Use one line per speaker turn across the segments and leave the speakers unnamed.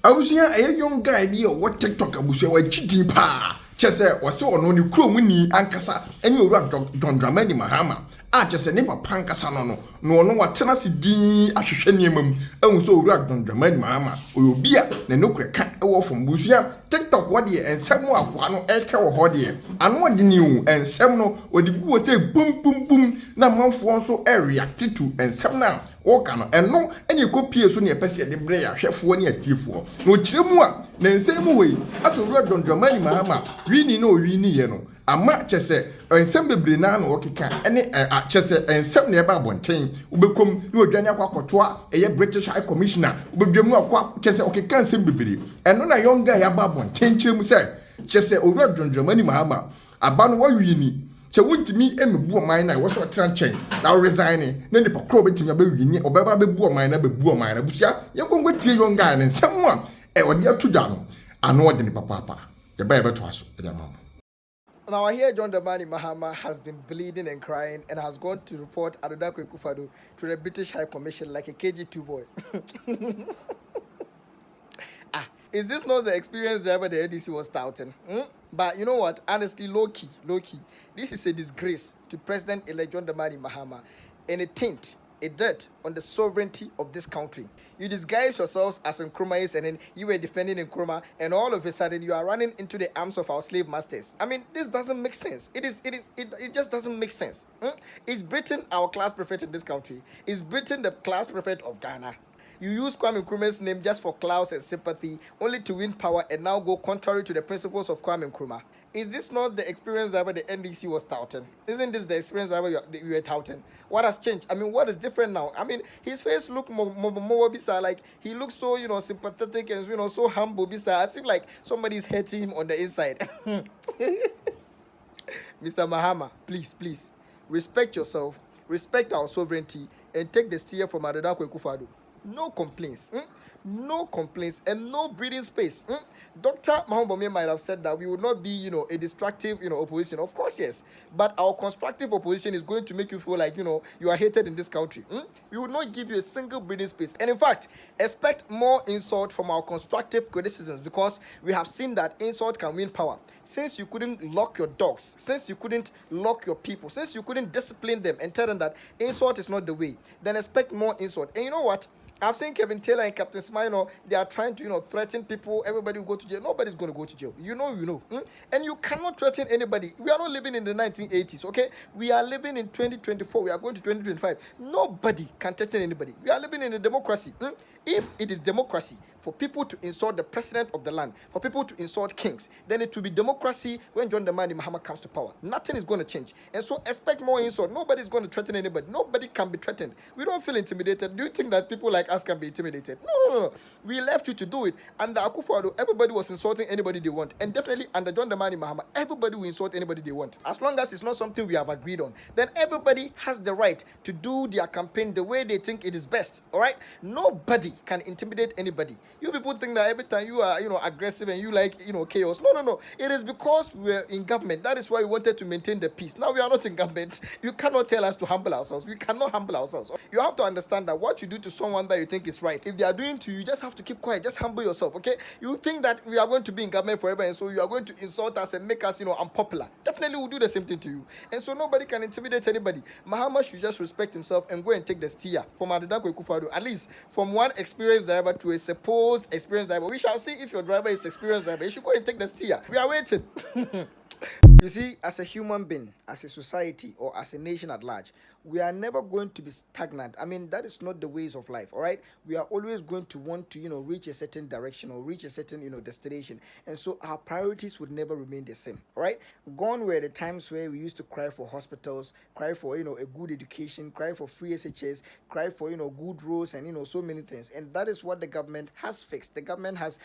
Abusia a young guy bi what TikTok abusia wa chidi pa chese wase ono ne krom ni ankasa ene owura John Dramani Mahama a chese ne papa ankasa no ono watena se din ahwehwe niemam ehun so owura John Dramani Mahama obi a ne no kreka ewo fom busia TikTok wode ensem akwa no eke wo hode ano de ni o ensem no wode guo say bum bum bum na manfo nso react to ensem na woka no eno ene kopie so ne pese de bre ya hwefo ne atifo no kiremu a na ensem wei aso ru John Dramani Mahama wini no wini ye no ama chese ensem bebre na no okeka ene chese ensem ne ba bonten ubekom ne odwane akwakotoa eye British High Commissioner ubedwemu akwa chese okeka ensem bebre eno na young guy ya ba bonten chemu se chese owura John Dramani Mahama aba no wini che wontimi emebu oman na wo so tranchen na resign na nipa kro betimi abawini obeba bebu oman na bebu oman na busia yenkongo tie young guy ne nsem a ode atuda no ano ode ni papa ye ba beto aso ede amam.
Now I hear John Dramani Mahama has been bleeding and crying and has gone to report Adodako Akufo-Addo to the British High Commission like a KG2 boy. Is this not the experienced driver the ADC was touting? But you know what? Honestly, low key, this is a disgrace to President-elect John Dramani Mahama and a taint, a dirt on the sovereignty of this country. You disguise yourselves as Nkrumahs and then you were defending Nkrumah and all of a sudden you are running into the arms of our slave masters. I mean, this doesn't make sense. It just doesn't make sense. Is Britain our class prefect in this country? Is Britain the class prefect of Ghana? You use Kwame Nkrumah's name just for clout and sympathy, only to win power and now go contrary to the principles of Kwame Nkrumah. Is this not the experience driver the NDC was touting? Isn't this the experience driver you were touting? What has changed? I mean, what is different now? I mean, his face look more bizarre, like he looks so, sympathetic and, so humble, bizarre, as if like somebody's hurting him on the inside. Mr. Mahama, please, respect yourself, respect our sovereignty, and take the steer from Adodako Akufo-Addo. No complaints. No complaints and no breathing space. Dr. Mahama might have said that we would not be, a destructive, opposition. Of course, yes. But our constructive opposition is going to make you feel like, you are hated in this country. We will not give you a single breathing space. And in fact, expect more insult from our constructive criticisms because we have seen that insult can win power. Since you couldn't lock your dogs, since you couldn't lock your people, since you couldn't discipline them and tell them that insult is not the way, then expect more insult. And you know what? I've seen Kevin Taylor and Captain Smino, they are trying to, threaten people. Everybody will go to jail. Nobody's going to go to jail. You know. And you cannot threaten anybody. We are not living in the 1980s, okay? We are living in 2024. We are going to 2025. Nobody can threaten anybody. We are living in a democracy. If it is democracy for people to insult the president of the land, for people to insult kings, then it will be democracy when John Dramani Mahama comes to power. Nothing is going to change. And so expect more insult. Nobody is going to threaten anybody. Nobody can be threatened. We don't feel intimidated. Do you think that people like us can be intimidated? No. We left you to do it. Under Akufo-Addo, everybody was insulting anybody they want. And definitely under John Dramani Mahama, everybody will insult anybody they want. As long as it's not something we have agreed on, then everybody has the right to do their campaign the way they think it is best. All right? Nobody can intimidate anybody. You people think that every time you are, aggressive and you like, chaos. No. It is because we're in government. That is why we wanted to maintain the peace. Now we are not in government. You cannot tell us to humble ourselves. We cannot humble ourselves. You have to understand that what you do to someone that you think is right, if they are doing to you, you just have to keep quiet. Just humble yourself, okay? You think that we are going to be in government forever and so you are going to insult us and make us, unpopular. Definitely we'll do the same thing to you. And so nobody can intimidate anybody. Mahama should just respect himself and go and take the steer from Adodako Akufo-Addo, at least from one experienced driver to a supposed experienced driver. We shall see if your driver is experienced driver. You should go and take the steer. We are waiting. You see, as a human being, as a society, or as a nation at large, we are never going to be stagnant. I mean, that is not the ways of life, all right? We are always going to want to, reach a certain direction or reach a certain, destination. And so our priorities would never remain the same, all right? Gone were the times where we used to cry for hospitals, cry for, a good education, cry for free SHS, cry for, good roads and, so many things. And that is what the government has fixed. The government has,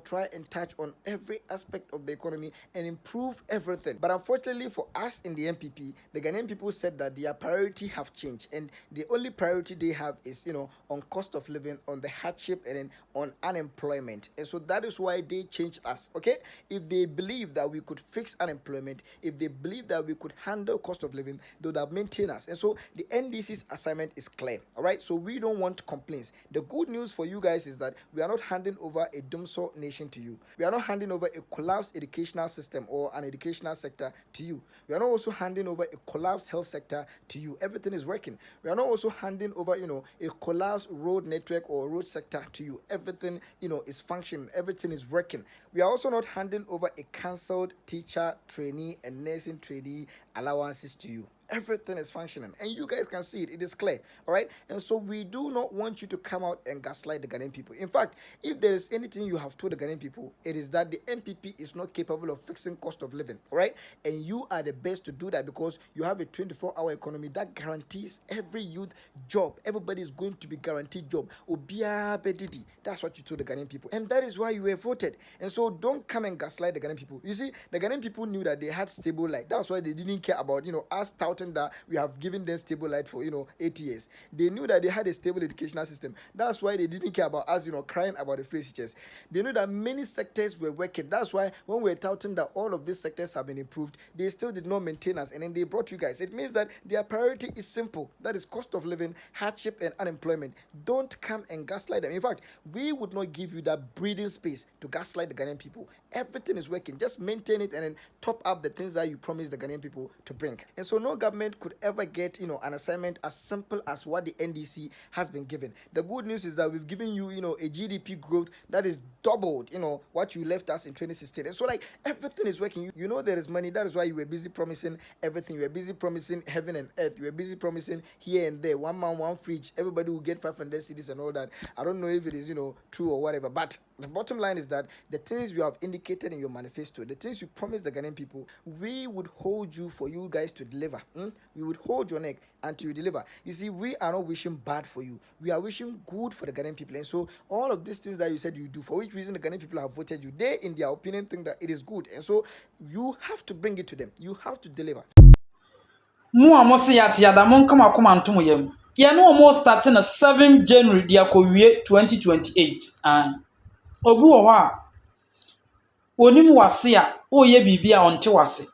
tried and touch on every aspect of the economy and improve everything. But unfortunately for us in the NPP, the Ghanaian people said that their priority have changed, and the only priority they have is, on cost of living, on the hardship, and then on unemployment. And so that is why they changed us. Okay, if they believe that we could fix unemployment, if they believe that we could handle cost of living, they would have maintained us. And so the NDC's assignment is clear. All right, so we don't want complaints. The good news for you guys is that we are not handing over a dumsor nation to you. We are not handing over a collapsed educational system or an educational sector to you. We are not also handing over a collapsed health sector to you. Everything is working. We are not also handing over, a collapsed road network or road sector to you. Everything, is functioning. Everything is working. We are also not handing over a cancelled teacher, trainee, and nursing trainee allowances to you. Everything is functioning, and you guys can see it. It is clear. All right, and so we do not want you to come out and gaslight the Ghanaian people. In fact, if there is anything you have told the Ghanaian people, it is that the NPP is not capable of fixing cost of living. All right, and you are the best to do that because you have a 24-hour economy that guarantees every youth job. Everybody is going to be guaranteed job. That's what you told the Ghanaian people, and that is why you were voted. And so don't come and gaslight the Ghanaian people. You see, the Ghanaian people knew that they had stable light. That's why they didn't care about us that we have given them stable light for 8 years. They knew that they had a stable educational system. That's why they didn't care about us crying about the free teachers. They knew that many sectors were working. That's why when we were touting that all of these sectors have been improved, they still did not maintain us, and then they brought you guys. It means that their priority is simple. That is cost of living, hardship, and unemployment. Don't come and gaslight them. In fact, we would not give you that breathing space to gaslight the Ghanaian people. Everything is working. Just maintain it and then top up the things that you promised the Ghanaian people to bring. And so no government could ever get an assignment as simple as what the NDC has been given. The good news is that we've given you a GDP growth that is doubled what you left us in 2016. And so everything is working. There is money. That is why you were busy promising everything. You were busy promising heaven and earth. You were busy promising here and there, one man, one fridge. Everybody will get 500 cedis and all that. I don't know if it is true or whatever, but the bottom line is that the things you have indicated in your manifesto, the things you promised the Ghanaian people, we would hold you for you guys to deliver. We would hold your neck until you deliver. You see, we are not wishing bad for you. We are wishing good for the Ghanaian people. And so all of these things that you said you do, for which reason the Ghanaian people have voted you, they, in their opinion, think that it is good. And so you have to bring it to them. You have to deliver.
Mu amosi yati yadamon kama ntumu yem. Ya no mo starting na 7 January dia ko wie 2028. Obu wo ha. Onim wase a oye bibia onte wase.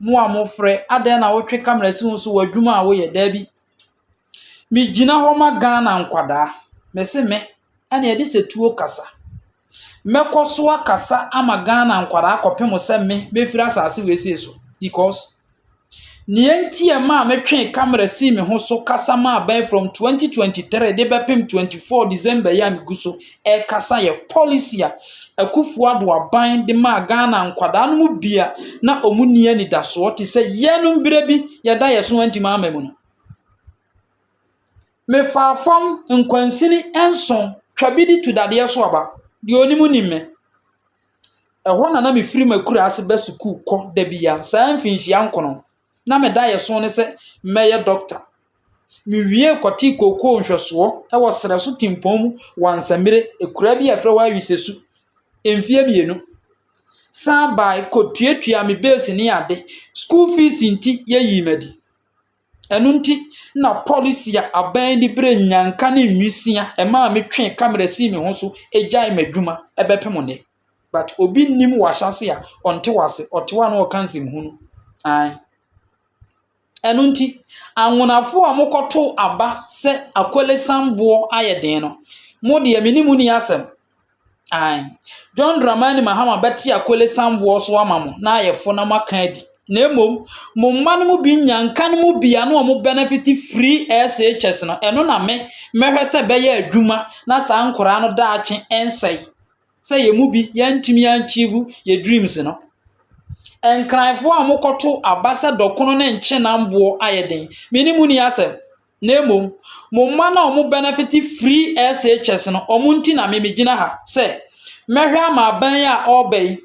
Mu amofre ade na wotwe camera si nso wadwuma a wo ye dabi. Mi gina ho ma Ghana nkwada. Mese me ane ye de setuo kasa. Mekoso akasa ama Ghana nkwada akopem se me fira asase we sie so because nienti e ma metwe camera si me ho so kasa ma ban from 2023 de bepem 24 December ya miguso e kasa ye policy a akufu ado aban de ma Ghana nkwada no mu bia na omuni ani da so te se yenum bire bi ye da ye so antima amamu no me fa fam nkwansini enson twabidi to dade so aba de onimu nimme ehwo na me firi makura ase ba suku ko da bia sa mfinhia nkono na me da ye so ne se meye doctor mi wie kwati kokko nhweso e wo sere so timpom wansamire ekura bi afre wa wisesu emfie mienu sa bai kotuatua me base ni ade school fees nti ye yimadi enu nti na policy a aban di bre nyanka ne nwisia e ma me twe camera si me ho so ejai madwuma e bepem ne but obi nim wahase a onte wase otewa na o kansim hunu enunti anwonafo a mokoto aba se akwele sambo ayeden no mode yaminimu ni asem John Dramani Mahama beti akwele sambo so amamo na ayefo na makan di na emom momma no bi nyanka no bia no mo benefit free SHS no eno na mehwe se be ya adwuma na sa nkora no daache ensei se yemu bi yantimi achieve ye dreams no enkraifo a mokoto abasa dokono ne nche na mbo ayeden minimu ni asem na emom momma na omo benefit free SHS no omunti na memegina ha se mehwe ama aban ya obey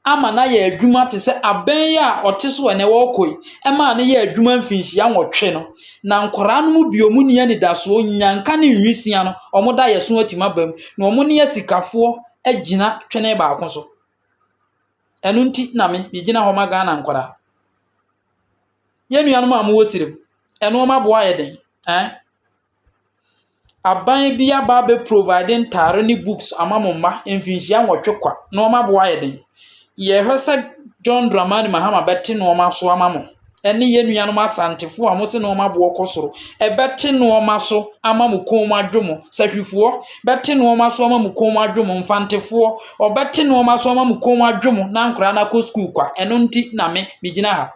ama na ye adwuma te se aban ya oteso ene wokoi ema na ye adwuma mfinhia ya nwotwe no na nkora no mu biomu ni ani daso nyanka ne nwisia no omo da yeso atima bam na omo ne yasikafo agina twene ba akonso ɛno nti na me gyina hɔ ma Ghana nkwadaa yɛn nuanom a mowɔ sirem ɛno ma boa yɛ den aban bi aba be provide ntare ne books ama mo mma mfinhyia nwɔtwe kwa na ɔma boa yɛ den yɛhwɛ sɛ John Dramani Mahama bɛte nneɛma so ama mo ɛne yɛn nuanom asantefo a mo se nneɛma boɔ kɔ soro ɛbɛte nneɛma so ama mo kɔn mu adwo mo sahwifoɔ bɛte nneɛma so ama mo kɔn mu adwo mo mfantefoɔ ɔbɛte nneɛma so ama mo kɔn mu adwo mo na nkora na kɔ school kwa ɛno nti na me gyina ha